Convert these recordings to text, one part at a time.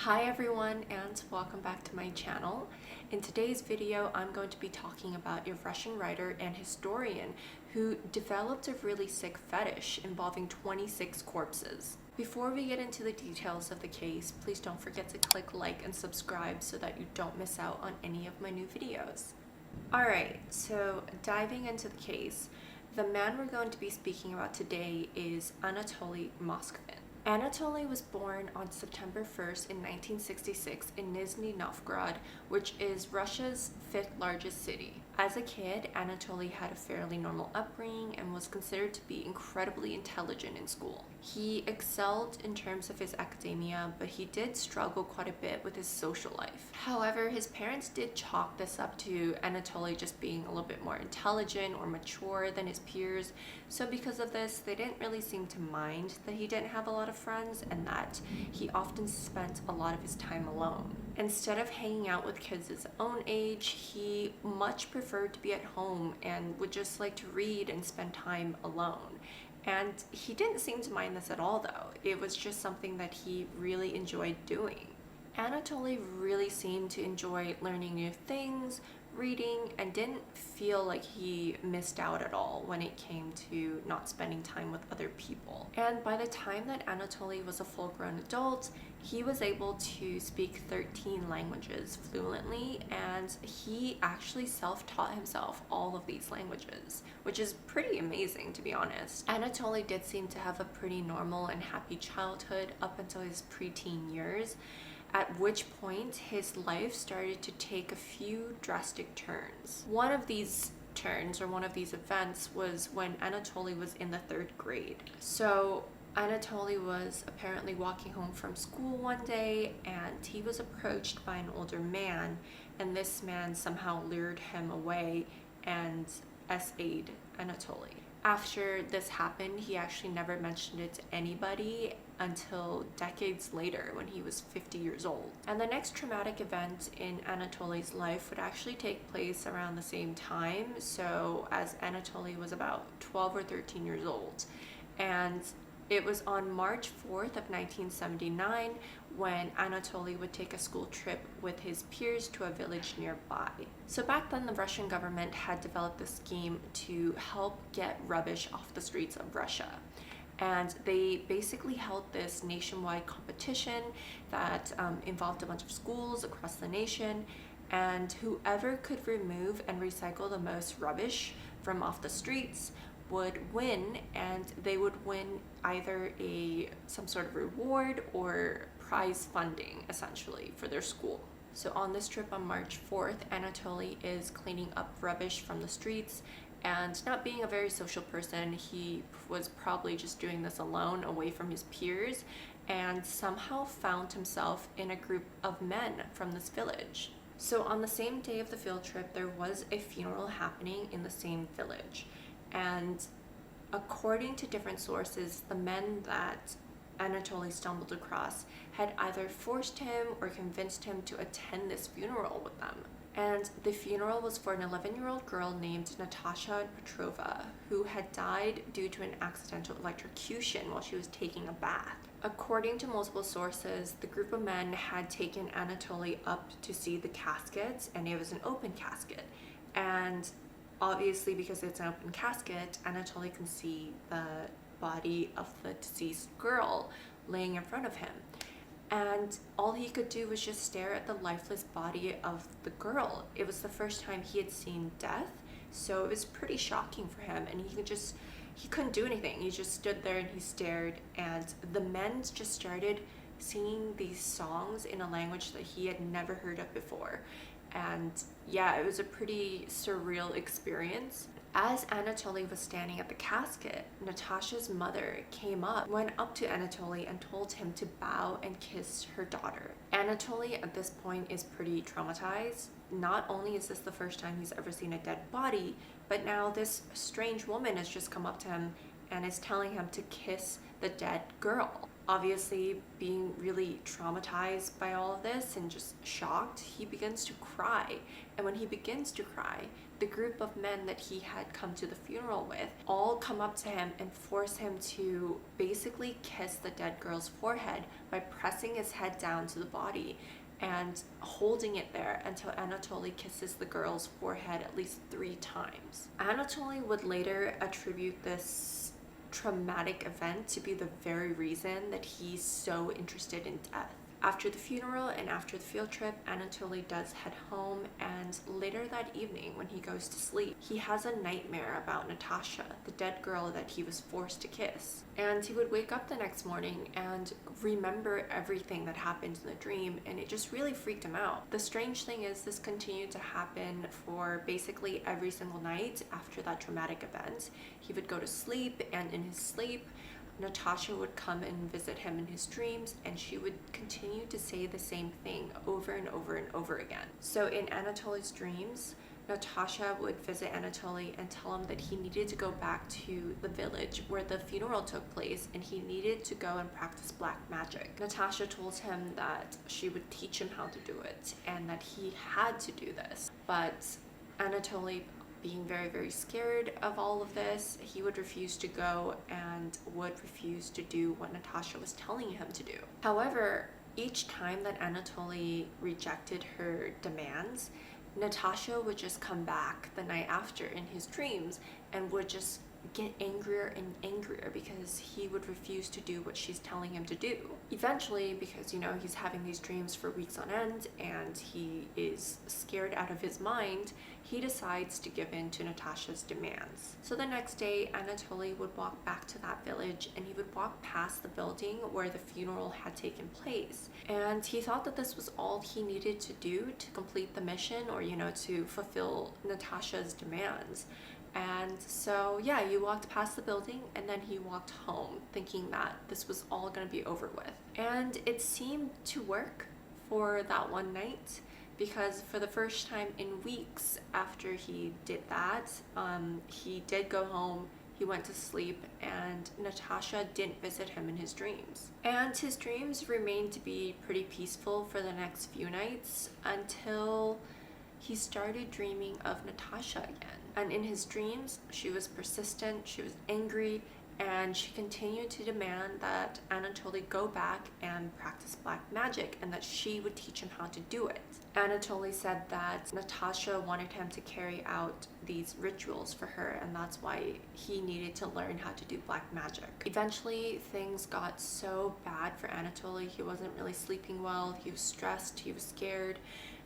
Hi everyone, and welcome back to my channel. In today's video, I'm going to be talking about a Russian writer and historian who developed a really sick fetish involving 26 corpses. Before we get into the details of the case, please don't forget to click like and subscribe so that you don't miss out on any of my new videos. Alright, so diving into the case, the man we're going to be speaking about today is Anatoly Moskvin. Anatoly was born on September 1st in 1966 in Nizhny Novgorod, which is Russia's fifth largest city. As a kid, Anatoly had a fairly normal upbringing and was considered to be incredibly intelligent in school. He excelled in terms of his academia, but he did struggle quite a bit with his social life. However, his parents did chalk this up to Anatoly just being a little bit more intelligent or mature than his peers, so because of this, they didn't really seem to mind that he didn't have a lot of friends and that he often spent a lot of his time alone. Instead of hanging out with kids his own age, he much preferred to be at home and would just like to read and spend time alone. And he didn't seem to mind this at all though. It was just something that he really enjoyed doing. Anatoly really seemed to enjoy learning new things, reading, and didn't feel like he missed out at all when it came to not spending time with other people. And by the time that Anatoly was a full-grown adult, he was able to speak 13 languages fluently, and he actually self-taught himself all of these languages, which is pretty amazing to be honest. Anatoly did seem to have a pretty normal and happy childhood up until his preteen years, at which point his life started to take a few drastic turns. One of these turns, or one of these events, was when Anatoly was in the 3rd grade. So Anatoly was apparently walking home from school one day and he was approached by an older man, and this man somehow lured him away and SA'd Anatoly. After this happened, he actually never mentioned it to anybody until decades later when he was 50 years old. And the next traumatic event in Anatoly's life would actually take place around the same time, so as Anatoly was about 12 or 13 years old. And it was on March 4th of 1979 when Anatoly would take a school trip with his peers to a village nearby. So back then, the Russian government had developed this scheme to help get rubbish off the streets of Russia. And they basically held this nationwide competition that involved a bunch of schools across the nation, and whoever could remove and recycle the most rubbish from off the streets would win, and they would win either some sort of reward or prize funding essentially for their school. So on this trip on March 4th, Anatoly is cleaning up rubbish from the streets, and not being a very social person, he was probably just doing this alone away from his peers, and somehow found himself in a group of men from this village. So on the same day of the field trip, there was a funeral happening in the same village. And according to different sources, the men that Anatoly stumbled across had either forced him or convinced him to attend this funeral with them. And the funeral was for an 11-year-old girl named Natasha Petrova, who had died due to an accidental electrocution while she was taking a bath. According to multiple sources, the group of men had taken Anatoly up to see the casket, and it was an open casket. And obviously, because it's an open casket, Anatoly can see the body of the deceased girl laying in front of him. And all he could do was just stare at the lifeless body of the girl. It was the first time he had seen death, so it was pretty shocking for him, and he couldn't do anything. He just stood there and he stared, and the men just started singing these songs in a language that he had never heard of before. And yeah, it was a pretty surreal experience. As Anatoly was standing at the casket, Natasha's mother went up to Anatoly and told him to bow and kiss her daughter. Anatoly at this point is pretty traumatized. Not only is this the first time he's ever seen a dead body, but now this strange woman has just come up to him and is telling him to kiss the dead girl. Obviously, being really traumatized by all of this and just shocked, he begins to cry. And when he begins to cry, the group of men that he had come to the funeral with all come up to him and force him to basically kiss the dead girl's forehead by pressing his head down to the body and holding it there until Anatoly kisses the girl's forehead at least 3 times. Anatoly would later attribute this traumatic event to be the very reason that he's so interested in death. After the funeral and after the field trip, Anatoly does head home, and later that evening when he goes to sleep, he has a nightmare about Natasha, the dead girl that he was forced to kiss. And he would wake up the next morning and remember everything that happened in the dream, and it just really freaked him out. The strange thing is this continued to happen for basically every single night after that traumatic event. He would go to sleep, and in his sleep, Natasha would come and visit him in his dreams, and she would continue to say the same thing over and over and over again. So in Anatoly's dreams, Natasha would visit Anatoly and tell him that he needed to go back to the village where the funeral took place, and he needed to go and practice black magic. Natasha told him that she would teach him how to do it and that he had to do this. But Anatoly, being very, very scared of all of this, he would refuse to go and would refuse to do what Natasha was telling him to do. However, each time that Anatoly rejected her demands, Natasha would just come back the night after in his dreams and would just get angrier and angrier because he would refuse to do what she's telling him to do. Eventually, because he's having these dreams for weeks on end and he is scared out of his mind, he decides to give in to Natasha's demands. So the next day, Anatoly would walk back to that village, and he would walk past the building where the funeral had taken place. And he thought that this was all he needed to do to complete the mission, or to fulfill Natasha's demands. And so yeah, he walked past the building and then he walked home thinking that this was all going to be over with. And it seemed to work for that one night, because for the first time in weeks after he did that, he did go home, he went to sleep, and Natasha didn't visit him in his dreams. And his dreams remained to be pretty peaceful for the next few nights until he started dreaming of Natasha again. And in his dreams, she was persistent, she was angry, and she continued to demand that Anatoly go back and practice black magic and that she would teach him how to do it. Anatoly said that Natasha wanted him to carry out these rituals for her, and that's why he needed to learn how to do black magic. Eventually, things got so bad for Anatoly. He wasn't really sleeping well, he was stressed, he was scared.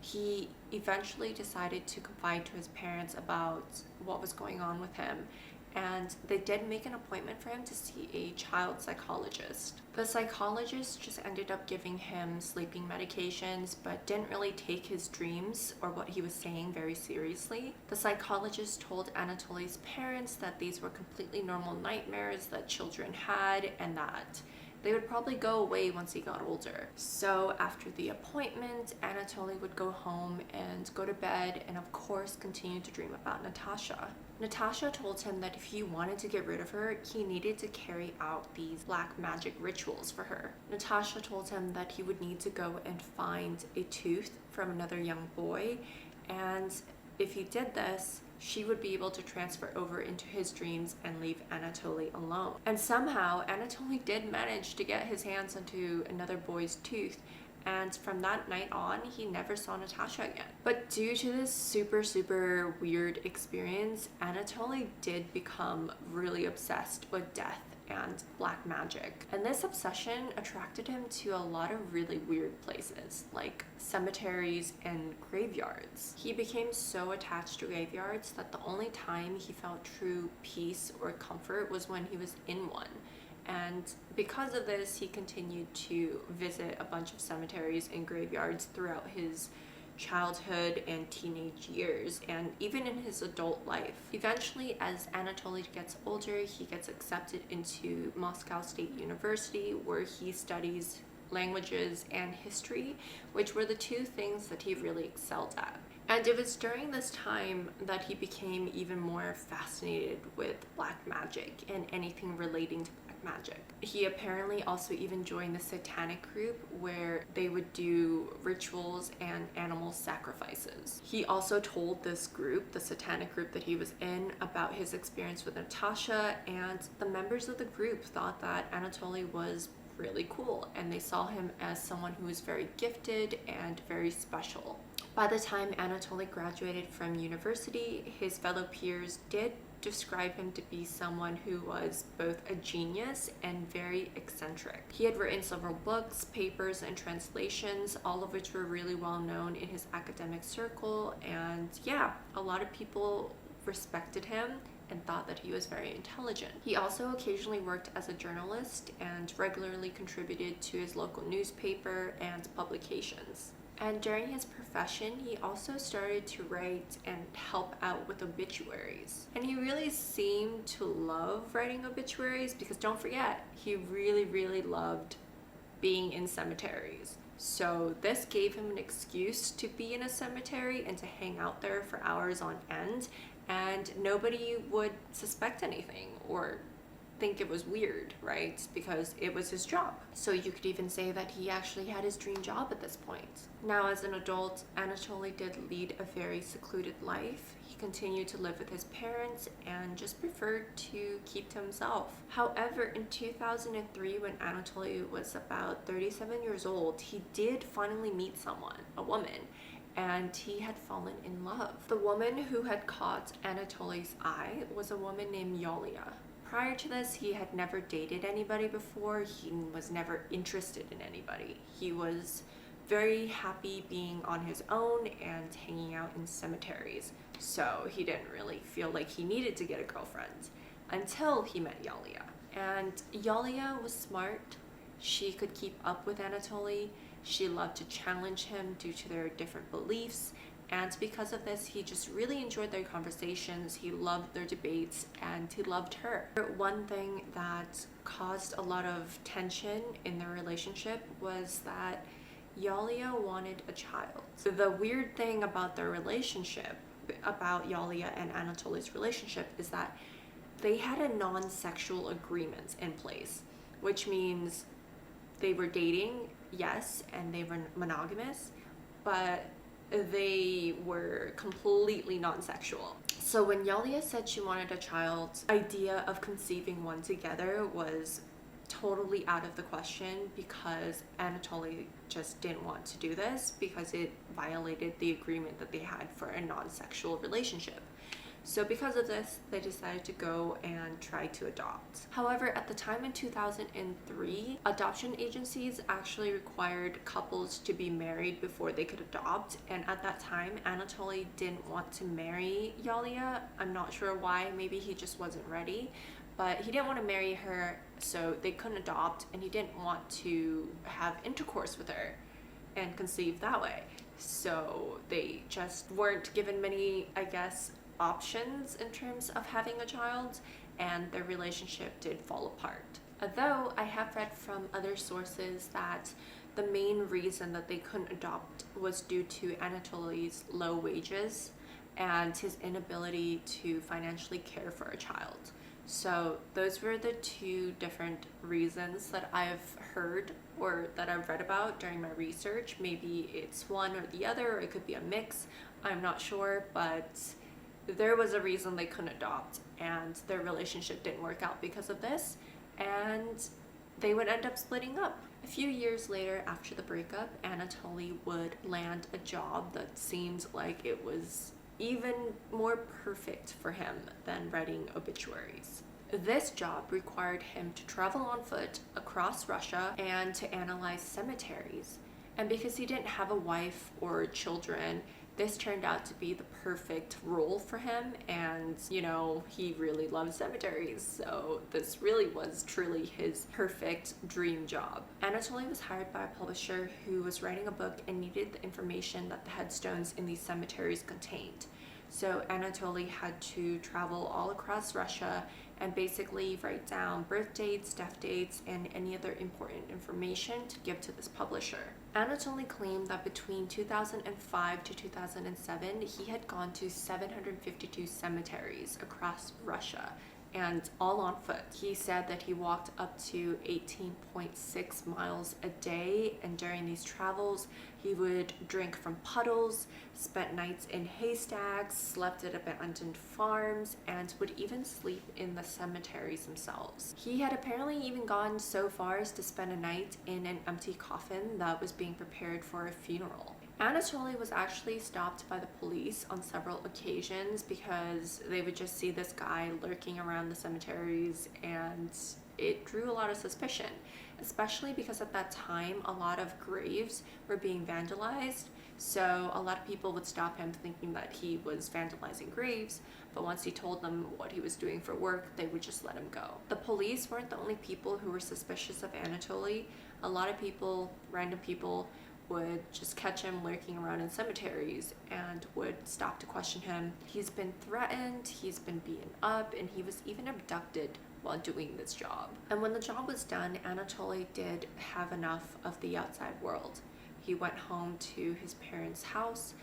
He eventually decided to confide to his parents about what was going on with him, and they did make an appointment for him to see a child psychologist. The psychologist just ended up giving him sleeping medications, but didn't really take his dreams or what he was saying very seriously. The psychologist told Anatoly's parents that these were completely normal nightmares that children had, and that they would probably go away once he got older. So after the appointment, Anatoly would go home and go to bed and of course continue to dream about Natasha. Natasha told him that if he wanted to get rid of her, he needed to carry out these black magic rituals for her. Natasha told him that he would need to go and find a tooth from another young boy, and if he did this, she would be able to transfer over into his dreams and leave Anatoly alone. And somehow, Anatoly did manage to get his hands onto another boy's tooth, and from that night on, he never saw Natasha again. But due to this super weird experience, Anatoly did become really obsessed with death and black magic. And this obsession attracted him to a lot of really weird places, like cemeteries and graveyards. He became so attached to graveyards that the only time he felt true peace or comfort was when he was in one. And because of this, he continued to visit a bunch of cemeteries and graveyards throughout his childhood and teenage years, and even in his adult life. Eventually, as Anatoly gets older, he gets accepted into Moscow State University, where he studies languages and history, which were the two things that he really excelled at. And it was during this time that he became even more fascinated with black magic and anything relating to black magic. He apparently also even joined the satanic group where they would do rituals and animal sacrifices. He also told this group, the satanic group that he was in, about his experience with Natasha, and the members of the group thought that Anatoly was really cool and they saw him as someone who was very gifted and very special. By the time Anatoly graduated from university, his fellow peers did describe him to be someone who was both a genius and very eccentric. He had written several books, papers, and translations, all of which were really well known in his academic circle, and yeah, a lot of people respected him and thought that he was very intelligent. He also occasionally worked as a journalist and regularly contributed to his local newspaper and publications. And during his profession, he also started to write and help out with obituaries. And he really seemed to love writing obituaries because don't forget, he really loved being in cemeteries. So this gave him an excuse to be in a cemetery and to hang out there for hours on end, and nobody would suspect anything or think it was weird, right? Because it was his job. So you could even say that he actually had his dream job at this point. Now, as an adult, Anatoly did lead a very secluded life. He continued to live with his parents and just preferred to keep to himself. However, in 2003, when Anatoly was about 37 years old, he did finally meet someone, a woman, and he had fallen in love. The woman who had caught Anatoly's eye was a woman named Yulia. Prior to this, he had never dated anybody before. He was never interested in anybody. He was very happy being on his own and hanging out in cemeteries. So he didn't really feel like he needed to get a girlfriend until he met Yulia. And Yulia was smart. She could keep up with Anatoly. She loved to challenge him due to their different beliefs. And because of this, he just really enjoyed their conversations, he loved their debates, and he loved her. One thing that caused a lot of tension in their relationship was that Yulia wanted a child. So the weird thing about their relationship, about Yulia and Anatoly's relationship, is that they had a non-sexual agreement in place, which means they were dating, yes, and they were monogamous, but they were completely non-sexual. So when Yulia said she wanted a child, the idea of conceiving one together was totally out of the question because Anatoly just didn't want to do this because it violated the agreement that they had for a non-sexual relationship. So because of this, they decided to go and try to adopt. However, at the time in 2003, adoption agencies actually required couples to be married before they could adopt. And at that time, Anatoly didn't want to marry Yulia. I'm not sure why. Maybe he just wasn't ready. But he didn't want to marry her, so they couldn't adopt. And he didn't want to have intercourse with her and conceive that way. So they just weren't given many, I guess, options in terms of having a child, and their relationship did fall apart. Although I have read from other sources that the main reason that they couldn't adopt was due to Anatoly's low wages and his inability to financially care for a child. So those were the two different reasons that I've heard or that I've read about during my research. Maybe it's one or the other, or it could be a mix. I'm not sure, but there was a reason they couldn't adopt, and their relationship didn't work out because of this, and they would end up splitting up. A few years later, after the breakup, Anatoly would land a job that seemed like it was even more perfect for him than writing obituaries. This job required him to travel on foot across Russia and to analyze cemeteries. And because he didn't have a wife or children, this turned out to be the perfect role for him, and he really loved cemeteries, so this really was truly his perfect dream job. Anatoly was hired by a publisher who was writing a book and needed the information that the headstones in these cemeteries contained. So Anatoly had to travel all across Russia and basically write down birth dates, death dates, and any other important information to give to this publisher. Anatoly claimed that between 2005 to 2007, he had gone to 752 cemeteries across Russia. and all on foot. He said that he walked up to 18.6 miles a day, and during these travels, he would drink from puddles, spent nights in haystacks, slept at abandoned farms, and would even sleep in the cemeteries themselves. He had apparently even gone so far as to spend a night in an empty coffin that was being prepared for a funeral. Anatoly was actually stopped by the police on several occasions because they would just see this guy lurking around the cemeteries, and it drew a lot of suspicion, especially because at that time a lot of graves were being vandalized. So a lot of people would stop him thinking that he was vandalizing graves, but once he told them what he was doing for work, they would just let him go. The police weren't the only people who were suspicious of Anatoly. A lot of people, random people, would just catch him lurking around in cemeteries and would stop to question him. He's been threatened, he's been beaten up, and he was even abducted while doing this job. And when the job was done, Anatoly did have enough of the outside world. He went home to his parents' house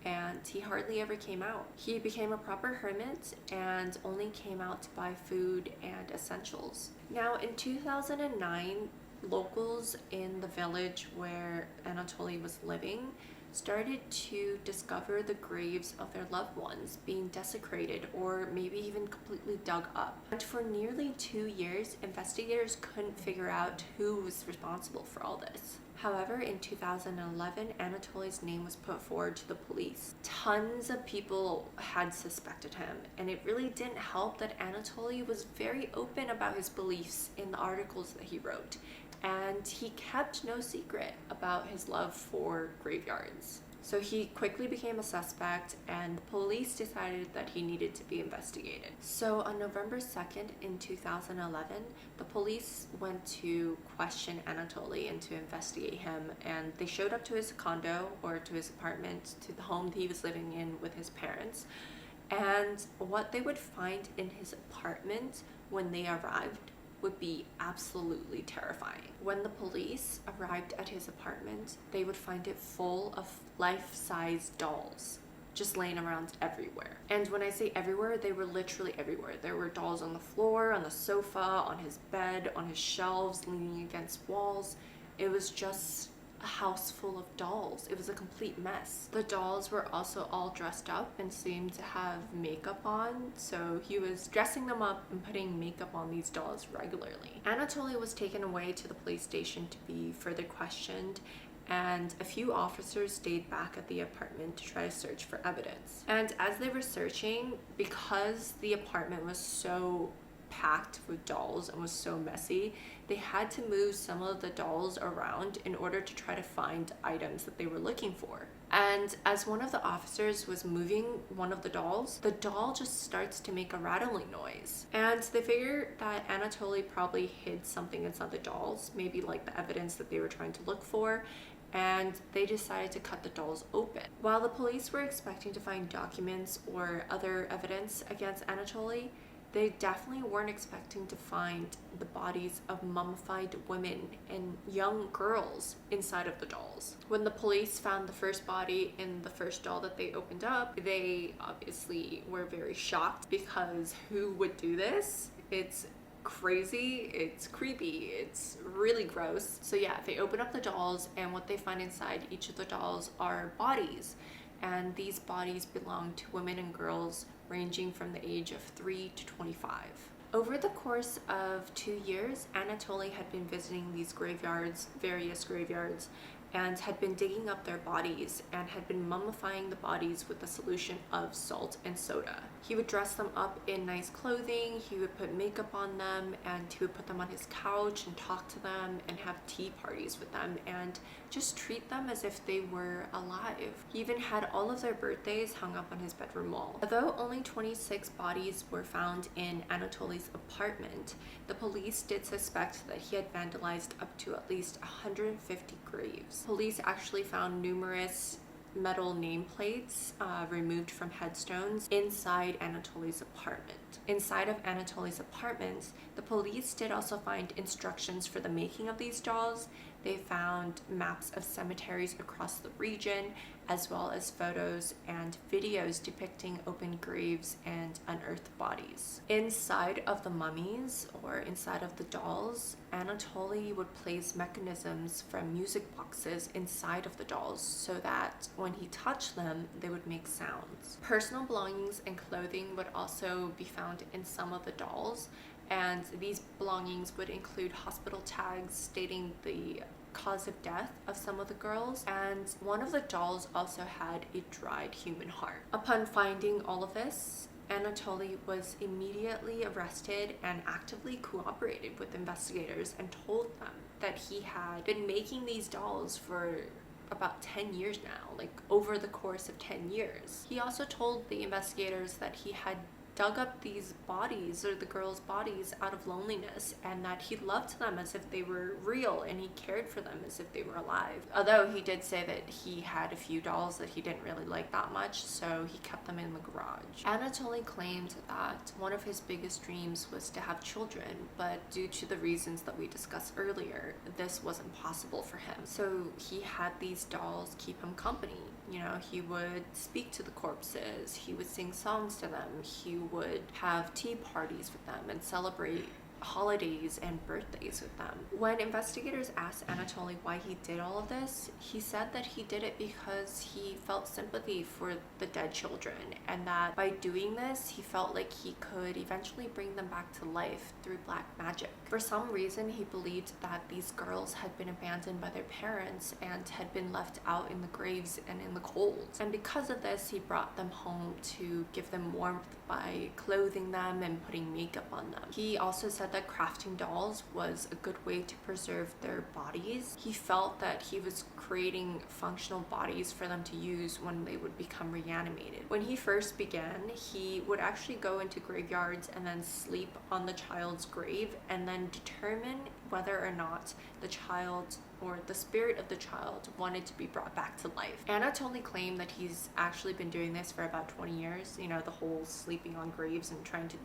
and he hardly ever came out. He became a proper hermit and only came out to buy food and essentials. Now in 2009, locals in the village where Anatoly was living started to discover the graves of their loved ones being desecrated or maybe even completely dug up. And for nearly 2 years, investigators couldn't figure out who was responsible for all this. However, in 2011, Anatoly's name was put forward to the police. Tons of people had suspected him, and it really didn't help that Anatoly was very open about his beliefs in the articles that he wrote, and he kept no secret about his love for graveyards. So he quickly became a suspect, and the police decided that he needed to be investigated. So on November 2nd in 2011, the police went to question Anatoly and to investigate him, and they showed up to his condo or to his apartment, to the home that he was living in with his parents. And what they would find in his apartment when they arrived would be absolutely terrifying. When the police arrived at his apartment, they would find it full of life-size dolls just laying around everywhere. And when I say everywhere, they were literally everywhere. There were dolls on the floor, on the sofa, on his bed, on his shelves, leaning against walls. It was just a house full of dolls. It was a complete mess. The dolls were also all dressed up and seemed to have makeup on, so he was dressing them up and putting makeup on these dolls regularly. Anatoly was taken away to the police station to be further questioned, and a few officers stayed back at the apartment to try to search for evidence. And as they were searching, because the apartment was so packed with dolls and was so messy, they had to move some of the dolls around in order to try to find items that they were looking for. And as one of the officers was moving one of the dolls, the doll just starts to make a rattling noise. And they figured that Anatoly probably hid something inside the dolls, maybe like the evidence that they were trying to look for, and they decided to cut the dolls open. While the police were expecting to find documents or other evidence against Anatoly, they definitely weren't expecting to find the bodies of mummified women and young girls inside of the dolls. When the police found the first body in the first doll that they opened up, they obviously were very shocked, because who would do this? It's crazy, it's creepy, it's really gross. So yeah, they open up the dolls, and what they find inside each of the dolls are bodies. And these bodies belong to women and girls ranging from the age of 3 to 25. Over the course of 2 years, Anatoly had been visiting these graveyards, various graveyards, and had been digging up their bodies and had been mummifying the bodies with a solution of salt and soda. He would dress them up in nice clothing, he would put makeup on them, and he would put them on his couch and talk to them and have tea parties with them and just treat them as if they were alive. He even had all of their birthdays hung up on his bedroom wall. Although only 26 bodies were found in Anatoly's apartment, the police did suspect that he had vandalized up to at least 150 graves. Police actually found numerous metal nameplates removed from headstones inside Anatoly's apartment. Inside of Anatoly's apartment, the police did also find instructions for the making of these dolls, They found maps of cemeteries across the region, as well as photos and videos depicting open graves and unearthed bodies. Inside of the mummies, or inside of the dolls, Anatoly would place mechanisms from music boxes inside of the dolls so that when he touched them, they would make sounds. Personal belongings and clothing would also be found in some of the dolls, and these belongings would include hospital tags stating the cause of death of some of the girls, and one of the dolls also had a dried human heart. Upon finding all of this, Anatoly was immediately arrested and actively cooperated with investigators and told them that he had been making these dolls for about 10 years now, like over the course of 10 years. He also told the investigators that he had dug up these bodies, or the girls' bodies, out of loneliness, and that he loved them as if they were real and he cared for them as if they were alive. Although he did say that he had a few dolls that he didn't really like that much, so he kept them in the garage. Anatoly claimed that one of his biggest dreams was to have children, but due to the reasons that we discussed earlier, this wasn't possible for him. So he had these dolls keep him company. You know, he would speak to the corpses, he would sing songs to them, he would have tea parties with them and celebrate holidays and birthdays with them. When investigators asked Anatoly why he did all of this, he said that he did it because he felt sympathy for the dead children, and that by doing this, he felt like he could eventually bring them back to life through black magic. For some reason, he believed that these girls had been abandoned by their parents and had been left out in the graves and in the cold. And because of this, he brought them home to give them warmth by clothing them and putting makeup on them. He also said that crafting dolls was a good way to preserve their bodies. He felt that he was creating functional bodies for them to use when they would become reanimated. When he first began, he would actually go into graveyards and then sleep on the child's grave and then determine whether or not the child or the spirit of the child wanted to be brought back to life. Anatoly claimed that he's actually been doing this for about 20 years, you know, the whole sleeping on graves and trying to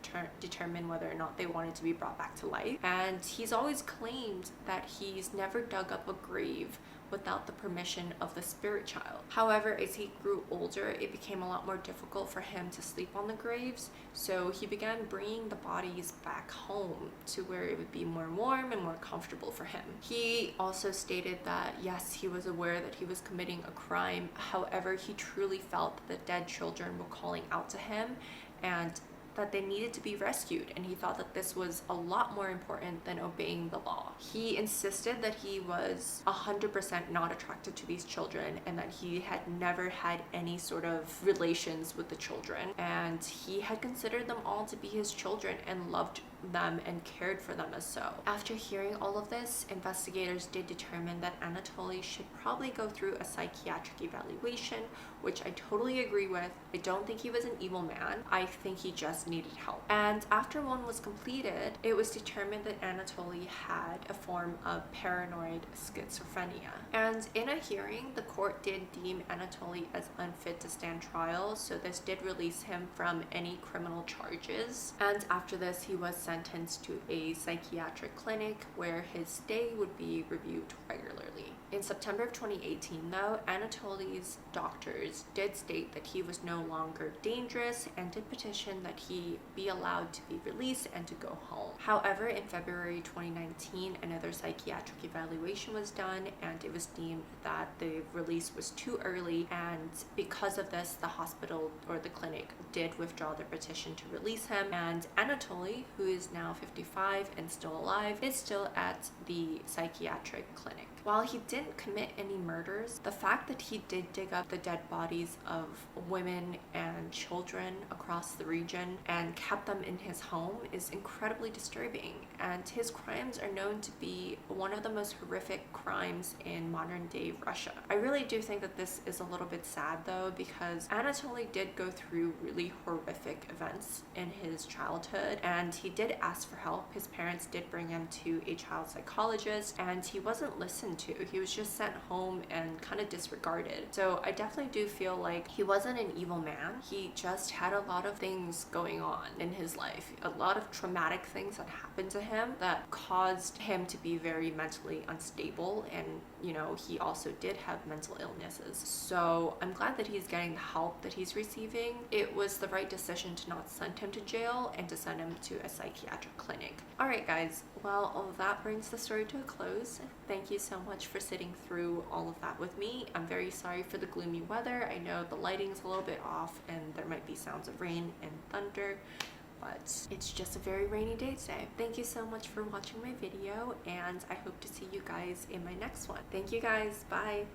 determine whether or not they wanted to be brought back to life. And he's always claimed that he's never dug up a grave without the permission of the spirit child. However, as he grew older, it became a lot more difficult for him to sleep on the graves, so he began bringing the bodies back home to where it would be more warm and more comfortable for him. He also stated that yes, he was aware that he was committing a crime, however, he truly felt that the dead children were calling out to him and that they needed to be rescued, and he thought that this was a lot more important than obeying the law. He insisted that he was 100% not attracted to these children and that he had never had any sort of relations with the children, and he had considered them all to be his children and loved them and cared for them as so. After hearing all of this, investigators did determine that Anatoly should probably go through a psychiatric evaluation, which I totally agree with. I don't think he was an evil man. I think he just needed help. And after one was completed, it was determined that Anatoly had a form of paranoid schizophrenia. And in a hearing, the court did deem Anatoly as unfit to stand trial, so this did release him from any criminal charges. And after this, he was sentenced to a psychiatric clinic where his stay would be reviewed regularly. In September of 2018, though, Anatoly's doctors did state that he was no longer dangerous and did petition that he be allowed to be released and to go home. However, in February 2019, another psychiatric evaluation was done, and it was deemed that the release was too early, and because of this, the hospital or the clinic did withdraw their petition to release him, and Anatoly, who is now 55 and still alive, is still at the psychiatric clinic. While he didn't commit any murders, the fact that he did dig up the dead bodies of women and children across the region and kept them in his home is incredibly disturbing, and his crimes are known to be one of the most horrific crimes in modern day Russia. I really do think that this is a little bit sad though, because Anatoly did go through really horrific events in his childhood, and he did ask for help. His parents did bring him to a child psychologist, and he wasn't listened listened to. He was just sent home and kind of disregarded. So I definitely do feel like he wasn't an evil man. He just had a lot of things going on in his life, a lot of traumatic things that happened to him that caused him to be very mentally unstable, and you know, he also did have mental illnesses. So I'm glad that he's getting the help that he's receiving. It was the right decision to not send him to jail and to send him to a psychiatric clinic. All right, guys, well, all of that brings the story to a close. Thank you so much for sitting through all of that with me. I'm very sorry for the gloomy weather. I know the lighting's a little bit off and there might be sounds of rain and thunder, but it's just a very rainy day today. Thank you so much for watching my video, and I hope to see you guys in my next one. Thank you guys. Bye.